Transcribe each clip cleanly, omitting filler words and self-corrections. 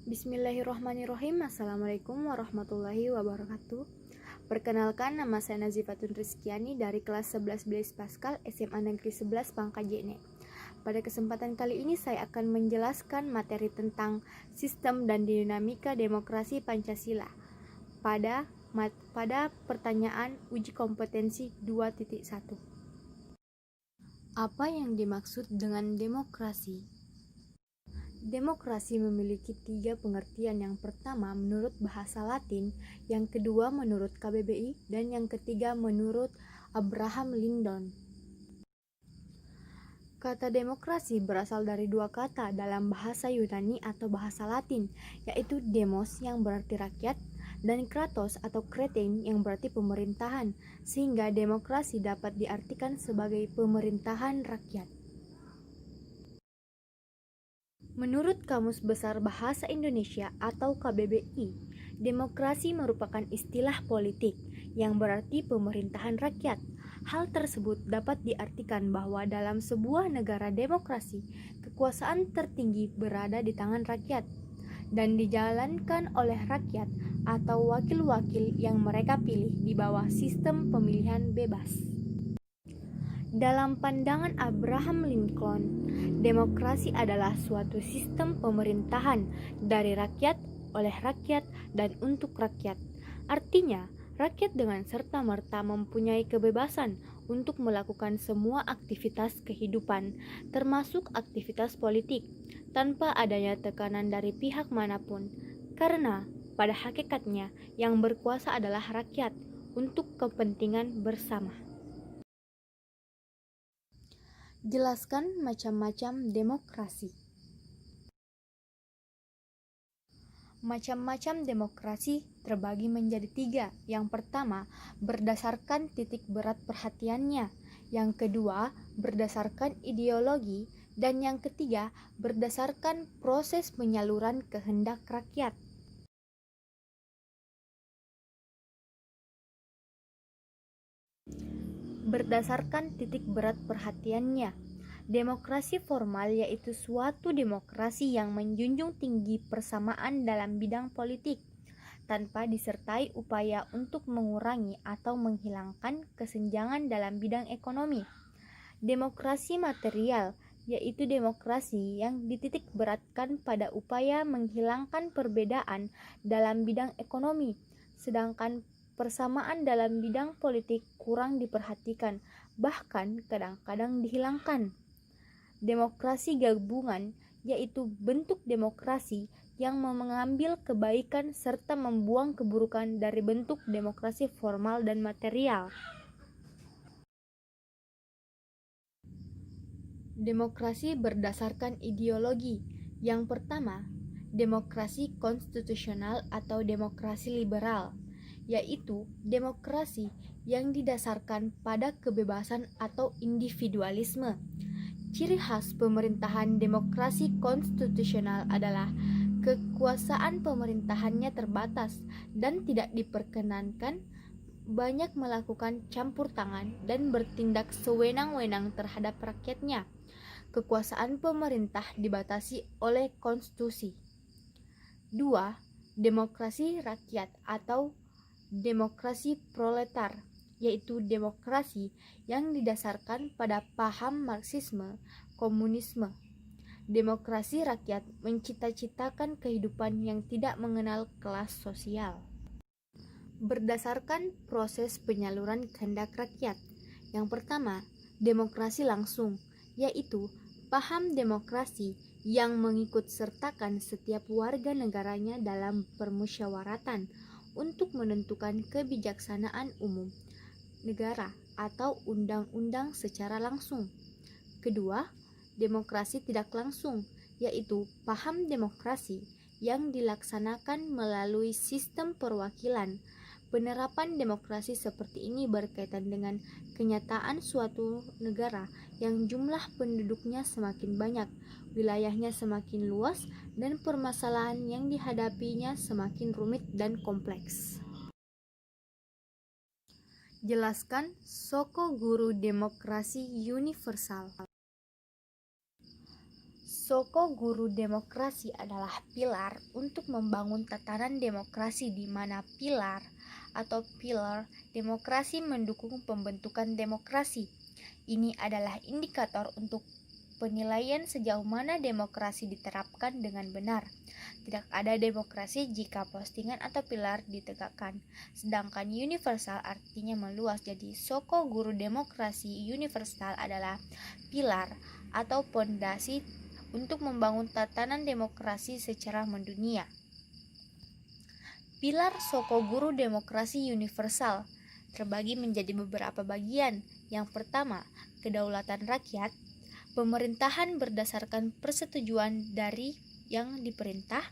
Bismillahirrahmanirrahim. Assalamualaikum warahmatullahi wabarakatuh. Perkenalkan, nama saya Nazifatun Rizkiani dari kelas 11 Blaise Pascal SMA Negeri 11 Pangkajene. Pada kesempatan kali ini saya akan menjelaskan materi tentang sistem dan dinamika demokrasi Pancasila pada pertanyaan uji kompetensi 2.1. Apa yang dimaksud dengan demokrasi? Demokrasi memiliki 3 pengertian. Yang pertama menurut bahasa Latin, yang kedua menurut KBBI, dan yang ketiga menurut Abraham Lincoln. Kata demokrasi berasal dari 2 kata dalam bahasa Yunani atau bahasa Latin, yaitu demos yang berarti rakyat dan kratos atau kretein yang berarti pemerintahan, sehingga demokrasi dapat diartikan sebagai pemerintahan rakyat. Menurut Kamus Besar Bahasa Indonesia atau KBBI, demokrasi merupakan istilah politik yang berarti pemerintahan rakyat. Hal tersebut dapat diartikan bahwa dalam sebuah negara demokrasi, kekuasaan tertinggi berada di tangan rakyat dan dijalankan oleh rakyat atau wakil-wakil yang mereka pilih di bawah sistem pemilihan bebas. Dalam pandangan Abraham Lincoln, demokrasi adalah suatu sistem pemerintahan dari rakyat, oleh rakyat, dan untuk rakyat. Artinya, rakyat dengan serta-merta mempunyai kebebasan untuk melakukan semua aktivitas kehidupan, termasuk aktivitas politik, tanpa adanya tekanan dari pihak manapun. Karena, pada hakikatnya, yang berkuasa adalah rakyat untuk kepentingan bersama. Jelaskan macam-macam demokrasi. Macam-macam demokrasi terbagi menjadi 3. Yang pertama, berdasarkan titik berat perhatiannya. Yang kedua, berdasarkan ideologi. Dan yang ketiga, berdasarkan proses penyaluran kehendak rakyat. Berdasarkan titik berat perhatiannya, demokrasi formal yaitu suatu demokrasi yang menjunjung tinggi persamaan dalam bidang politik, tanpa disertai upaya untuk mengurangi atau menghilangkan kesenjangan dalam bidang ekonomi. Demokrasi material yaitu demokrasi yang dititik beratkan pada upaya menghilangkan perbedaan dalam bidang ekonomi, sedangkan persamaan dalam bidang politik kurang diperhatikan, bahkan kadang-kadang dihilangkan. Demokrasi gabungan yaitu bentuk demokrasi yang mengambil kebaikan serta membuang keburukan dari bentuk demokrasi formal dan material. Demokrasi berdasarkan ideologi. Yang pertama, demokrasi konstitusional atau demokrasi liberal, yaitu demokrasi yang didasarkan pada kebebasan atau individualisme. Ciri khas pemerintahan demokrasi konstitusional adalah kekuasaan pemerintahannya terbatas dan tidak diperkenankan banyak melakukan campur tangan dan bertindak sewenang-wenang terhadap rakyatnya. Kekuasaan pemerintah dibatasi oleh konstitusi. 2. Demokrasi rakyat atau demokrasi proletar, yaitu demokrasi yang didasarkan pada paham Marxisme, komunisme. Demokrasi rakyat mencita-citakan kehidupan yang tidak mengenal kelas sosial. Berdasarkan proses penyaluran kehendak rakyat. Yang pertama, demokrasi langsung, yaitu paham demokrasi yang mengikut sertakan setiap warga negaranya dalam permusyawaratan untuk menentukan kebijaksanaan umum negara atau undang-undang secara langsung. Kedua, demokrasi tidak langsung, yaitu paham demokrasi yang dilaksanakan melalui sistem perwakilan. Penerapan demokrasi seperti ini berkaitan dengan kenyataan suatu negara yang jumlah penduduknya semakin banyak, wilayahnya semakin luas, dan permasalahan yang dihadapinya semakin rumit dan kompleks. Jelaskan Soko Guru Demokrasi Universal. Soko guru demokrasi adalah pilar untuk membangun tatanan demokrasi di mana pilar atau pillar demokrasi mendukung pembentukan demokrasi. Ini adalah indikator untuk penilaian sejauh mana demokrasi diterapkan dengan benar. Tidak ada demokrasi jika postingan atau pilar ditegakkan. Sedangkan universal artinya meluas. Jadi soko guru demokrasi universal adalah pilar atau pondasi untuk membangun tatanan demokrasi secara mendunia. Pilar soko guru demokrasi universal terbagi menjadi beberapa bagian. Yang pertama, kedaulatan rakyat. Pemerintahan berdasarkan persetujuan dari yang diperintah,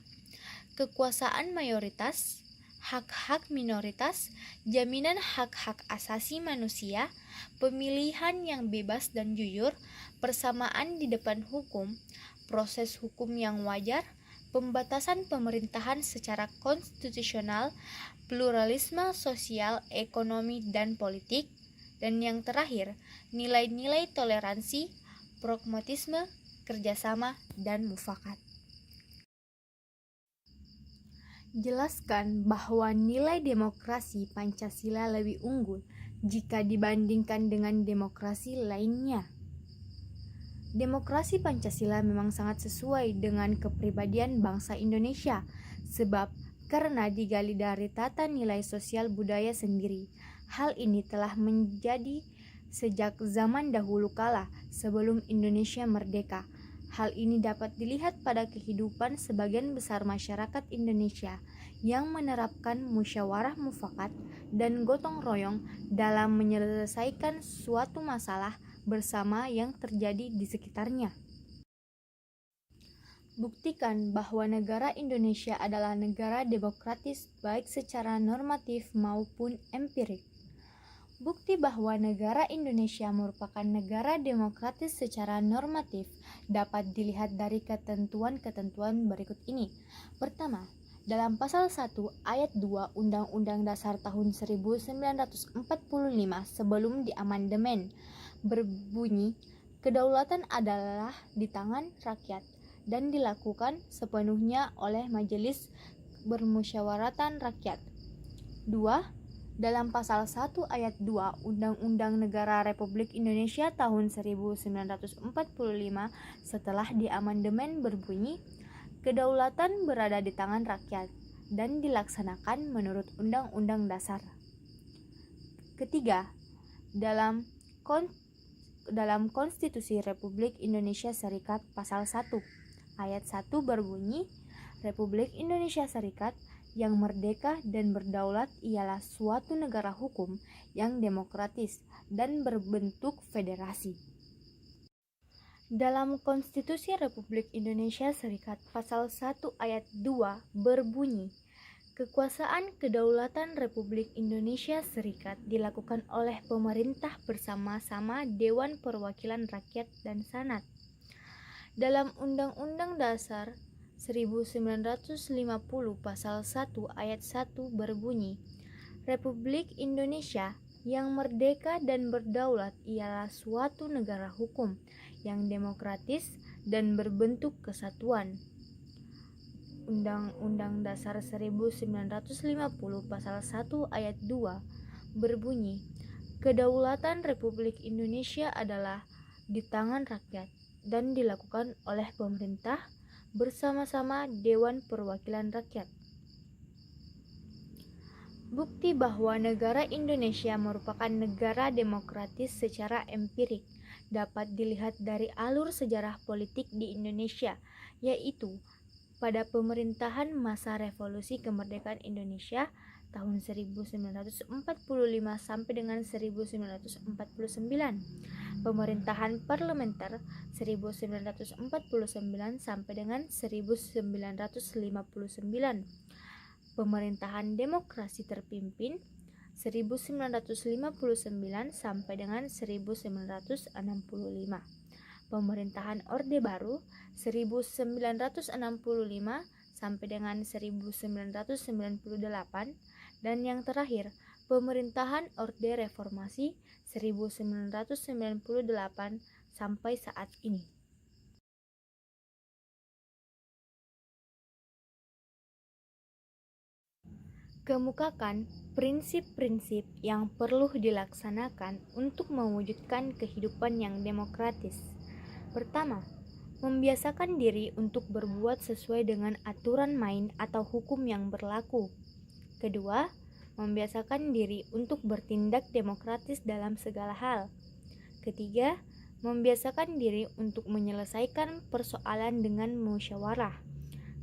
kekuasaan mayoritas, hak-hak minoritas, jaminan hak-hak asasi manusia, pemilihan yang bebas dan jujur, persamaan di depan hukum, proses hukum yang wajar, pembatasan pemerintahan secara konstitusional, pluralisme sosial, ekonomi, dan politik, dan yang terakhir, nilai-nilai toleransi, pragmatisme, kerjasama, dan mufakat. Jelaskan bahwa nilai demokrasi Pancasila lebih unggul jika dibandingkan dengan demokrasi lainnya. Demokrasi Pancasila memang sangat sesuai dengan kepribadian bangsa Indonesia, sebab karena digali dari tata nilai sosial budaya sendiri. Hal ini telah menjadi sejak zaman dahulu kala sebelum Indonesia merdeka. Hal ini dapat dilihat pada kehidupan sebagian besar masyarakat Indonesia yang menerapkan musyawarah mufakat dan gotong royong dalam menyelesaikan suatu masalah bersama yang terjadi di sekitarnya. Buktikan bahwa negara Indonesia adalah negara demokratis baik secara normatif maupun empirik. Bukti bahwa negara Indonesia merupakan negara demokratis secara normatif dapat dilihat dari ketentuan-ketentuan berikut ini. Pertama, dalam pasal 1 ayat 2 Undang-Undang Dasar tahun 1945 sebelum diamandemen berbunyi, kedaulatan adalah di tangan rakyat dan dilakukan sepenuhnya oleh Majelis Permusyawaratan Rakyat. 2. Dalam pasal 1 ayat 2 Undang-Undang Negara Republik Indonesia tahun 1945 setelah diamandemen berbunyi, kedaulatan berada di tangan rakyat dan dilaksanakan menurut Undang-Undang Dasar. Ketiga, dalam Konstitusi Republik Indonesia Serikat pasal 1 ayat 1 berbunyi, Republik Indonesia Serikat yang merdeka dan berdaulat ialah suatu negara hukum yang demokratis dan berbentuk federasi. Dalam Konstitusi Republik Indonesia Serikat pasal 1 ayat 2 berbunyi, kekuasaan kedaulatan Republik Indonesia Serikat dilakukan oleh pemerintah bersama-sama Dewan Perwakilan Rakyat dan Senat. Dalam Undang-Undang Dasar 1950 pasal 1 ayat 1 berbunyi, Republik Indonesia yang merdeka dan berdaulat ialah suatu negara hukum yang demokratis dan berbentuk kesatuan. Undang-Undang Dasar 1950 pasal 1 ayat 2 berbunyi, kedaulatan Republik Indonesia adalah di tangan rakyat dan dilakukan oleh pemerintah bersama-sama Dewan Perwakilan Rakyat. Bukti bahwa negara Indonesia merupakan negara demokratis secara empirik dapat dilihat dari alur sejarah politik di Indonesia, yaitu pada pemerintahan masa Revolusi Kemerdekaan Indonesia tahun 1945 sampai dengan 1949, pemerintahan parlementer 1949 sampai dengan 1959, pemerintahan demokrasi terpimpin 1959 sampai dengan 1965, pemerintahan Orde Baru 1965 sampai dengan 1998, dan yang terakhir pemerintahan Orde Reformasi 1998 sampai saat ini. Kemukakan prinsip-prinsip yang perlu dilaksanakan untuk mewujudkan kehidupan yang demokratis. Pertama, membiasakan diri untuk berbuat sesuai dengan aturan main atau hukum yang berlaku. Kedua, membiasakan diri untuk bertindak demokratis dalam segala hal. Ketiga, membiasakan diri untuk menyelesaikan persoalan dengan musyawarah.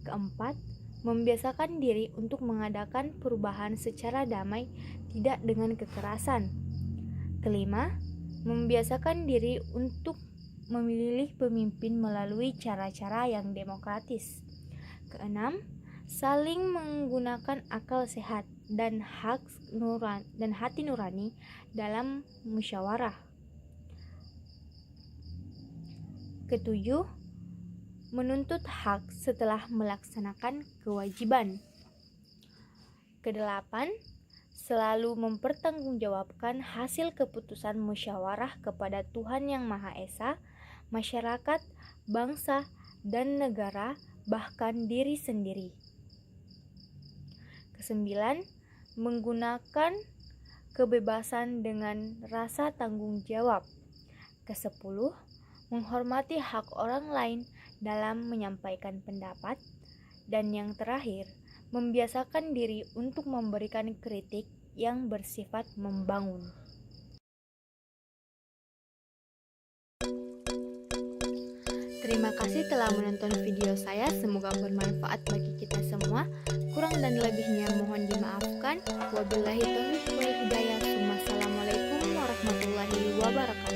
Keempat, membiasakan diri untuk mengadakan perubahan secara damai, tidak dengan kekerasan. Kelima, membiasakan diri untuk memilih pemimpin melalui cara-cara yang demokratis. Keenam, saling menggunakan akal sehat dan hati nurani dalam musyawarah. Ketujuh, menuntut hak setelah melaksanakan kewajiban. Kedelapan, selalu mempertanggungjawabkan hasil keputusan musyawarah kepada Tuhan Yang Maha Esa, masyarakat, bangsa, dan negara, bahkan diri sendiri. Kesembilan, menggunakan kebebasan dengan rasa tanggung jawab. Kesepuluh, menghormati hak orang lain dalam menyampaikan pendapat. Dan yang terakhir, membiasakan diri untuk memberikan kritik yang bersifat membangun. Terima kasih telah menonton video saya, semoga bermanfaat bagi kita semua. Kurang dan lebihnya mohon dimaafkan. Wabillahi taufiq wal hidayah. Wassalamualaikum warahmatullahi wabarakatuh.